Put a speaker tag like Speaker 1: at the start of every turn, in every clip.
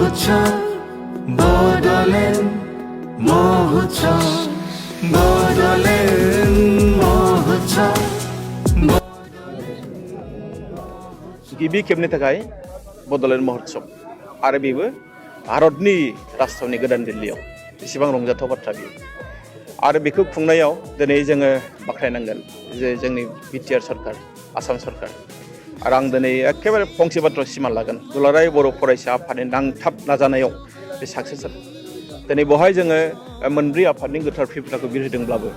Speaker 1: মহোৎসব বদলেন্ড মহোৎসব বদলেন্ড মহোৎসব गिबि खेबनि थाखाय बड'लेण्ड महोत्सव आरो बेबो भारतनि राजथावनि गोदान दिल्लीयाव बेसेबां रंजाथाव बाथ्रा बियो आरो बेखौ खुंनायाव दिनै जोङो बाख्नायनांगोन जे जोंनि बिटिआर सरकार आसाम सरकार आरो आं दिनै एखेबारे फंसे बाथ्रा सिमान लागोन दुलाराय बर' फरायसा आफादनि नांथाब नाजानायाव बे साक्सेस जादों दिनै बेवहाय जोङो मोनब्रै आफादनि गोथार फिरफिलाखौ बिरहोदोंब्लाबो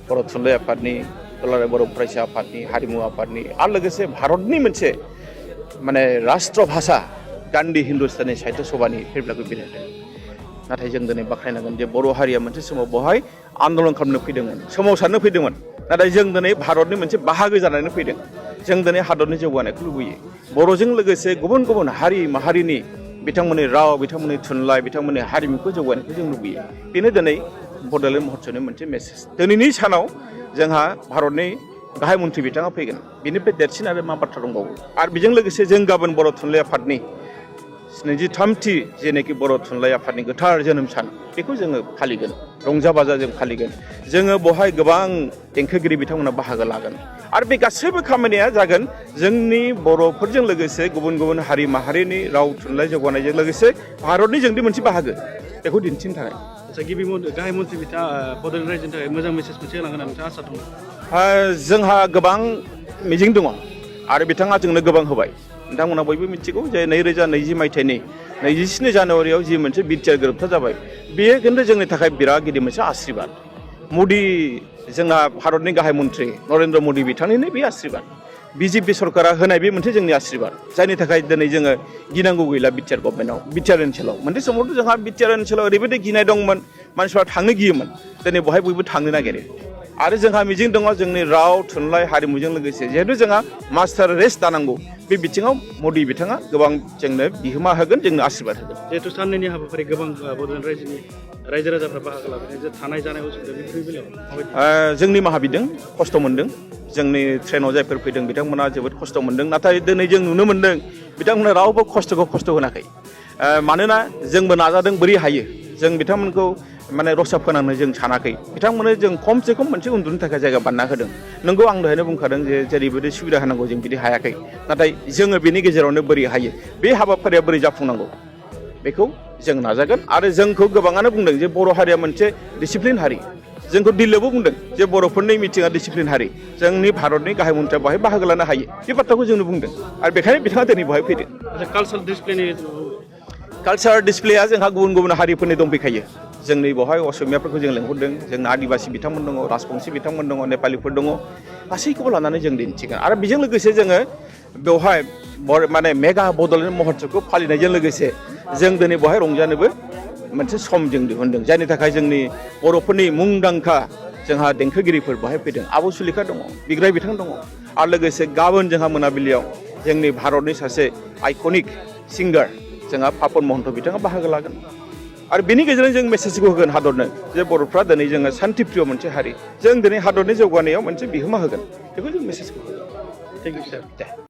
Speaker 1: बर' थुनलाइ आफादनि दुलाराय बर' फरायसा आफादनि हारिमु आफादनि आरो लोगोसे भारतनि मोनसे माने राष्ट्र भाषा गान्धी हिन्दुस्तानी साहित्य सभानि फिरफिलाखौ बिरहोदों नाथाय जों दिनै बाख्नायनांगोन जे बर' हारिया मोनसे समाव बेवहाय आन्दलन खालामनो फैदोंमोन सोमावसारनो फैदोंमोन नाथाय जों दिनै भारतनि मोनसे बाहागो जानानै फैदों जों दिनै हादरनि जौगानायखौ लुबैयो बर'जों लोगोसे गुबुन गुबुन हारि माहारिनि बिथांमोननि राव बिथांमोननि थुनलाइ बिथांमोननि हारिमुखौ जौगानायखौ जों लुबैयो बेनो दिनै बड'लेण्ड महोत्सवनि मोनसे मेसेज दिनैनि सानाव जोंहा भारतनि गाहाय मन्थ्रि बिथाङा फैगोन बेनिफ्राय देरसिन आरो मा बाथ्रा दंबावो आरो बेजों लोगोसे जों गाबोन बर' थुनलाइ आफादनि 23थि जेनाखि बर' थुनलाइ आफादनि गोथार जोनोम सान बेखौ जोङो फालिगोन रंजा बाजा जों फालिगोन जोङो बेवहाय गोबां देंखोगिरि बिथांमोना बाहागो लागोन आरो बे गासैबो खामानिया जागोन जोंनि बर'फोरजों लोगोसे गुबुन गुबुन हारि माहारिनि राव थुनलाइ जौगानायजों लोगोसे भारतनि जोंनि मोनसे बाहागो बेखौ दिन्थिनो थाखाय
Speaker 2: गिबि गाहाय मन्थ्रि बिथाङा बड'लेण्ड रायजोनि थाखाय मोजां मेसेज मोनसे होलांगोन होनना नोंथाङा आसा दङ
Speaker 1: जोंहा गोबां मिजिं दङ आरो बिथाङा जोंनो गोबां होबाय नोंथांमोना बयबो मिथिगौ जे 2020 मायथाइनि 27 जानुवारियाव जि मोनसे बिटिआर गोरोबथा जाबाय बेयो खिन्थु जोंनि थाखाय बिराद गिदिर मोनसे आशीर्बाद मदि जोंहा भारतनि गाहाय मन्थ्रि नरेन्द्र मदि बिथांनिनो बे आशीर्बाद बिजेपि सरकारा होनाय बे मोनसे जोंनि आशीर्बाद जायनि थाखाय दिनै जोङो गिनांगौ गैला बिटिआर गभर्नमेन्टआव बिटिआर ओनसोलाव मोनसे समावथ' जोंहा बिटिआर ओनसोलाव ओरैबायदि गिनाय दंमोन मानसिफ्रा थांनो गियोमोन दिनै बेवहाय बयबो थांनो नागिरो आरो जोंहा मिजिं दङ जोंनि राव थुनलाइ हारिमुजों लोगोसे जिहेतु जोंहा मास्टार रेस दानांगौ बे बिथिङाव मदि बिथाङा गोबां जोंनो बिहोमा होगोन जोंनो आशीर्बाद होगोन
Speaker 2: जिहेतु साननैनि हाबाफारि गोबां बड'लेण्ड रायजोनि रायजो राजाफ्रा बाहागो लाबोनाय जे थानाय जानाय उसुबिदा बेफोरनि बेलायाव
Speaker 1: जोंनि माहाबिदों खस्थ' मोनदों जोंनि ट्रेनाव जायफोर फैदों बिथांमोना जोबोद खस्थ' मोनदों नाथाय दिनै जों नुनो मोनदों बिथांमोना रावबो खस्थ'खौ खस्थ' होनाखै मानोना जोंबो नाजादों बोरै हायो जों बिथांमोनखौ माने रसा फोनांनो जों सानाखै बिथांमोननो जों खमसे खम मोनसे उन्दुनो थाखाय जायगा बानायना होदों नोंगौ आं दहायनो बुंखादों जे जेरैबायदि सुबिदा होनांगौ जों बिदि हायाखै नाथाय जोङो बेनि गेजेरावनो बोरै हायो बे हाबाफारिया बोरै जाफुंनांगौ बेखौ जों नाजागोन आरो जोंखौ गोबाङानो बुंदों जे बर' हारिया मोनसे डिसिप्लिन हारि जोंखौ दिल्लीयावबो बुंदों जे बर'फोरनि मिटिङा डिसिप्लिन हारि जोंनि भारतनि गाहाय मन्थ्रिया बेवहाय बाहागो लानो हायो बे बाथ्राखौ जोंनो बुंदों आरो बेखायनो बिथाङा दिनै बेवहाय फैदों कालचार डिसप्लेया जोंहा गुबुन गुबुन हारिफोरनि दंफैखायो जोंनि बेवहाय असमियाफोरखौ जों लेंहरदों जोंना आदिबासि बिथांमोन दङ राजबंसि बिथांमोन दङ नेपालिफोर दङ गासैखौबो लानानै जों दिन्थिगोन आरो बेजों लोगोसे जोङो बेवहाय माने मेगा बड'लेण्ड महोत्सवखौ फालिनायजों लोगोसे जों दिनै बेवहाय रंजानोबो मोनसे सम जों दिहुनदों जायनि थाखाय जोंनि बर'फोरनि मुंदांखा जोंहा देंखोगिरिफोर बेवहाय फैदों आब' सुलेखा दङ बिग्राय बिथां दङ आरो लोगोसे गाबोन जोंहा मोनाबिलियाव जोंनि भारतनि सासे आइकनिक सिंगार जोंहा पापन महन्त बिथाङा बाहागो लागोन आरो बेनि गेजेरजों जों मेसेजखौ होगोन हादरनो जे बर'फ्रा दिनै जोङो शान्ति प्रिय मोनसे हारि जों दिनै हादरनि जौगानायाव मोनसे बिहोमा होगोन बेखौ जों मेसेजखौ होगोन
Speaker 2: थेंक इउ सार
Speaker 1: दे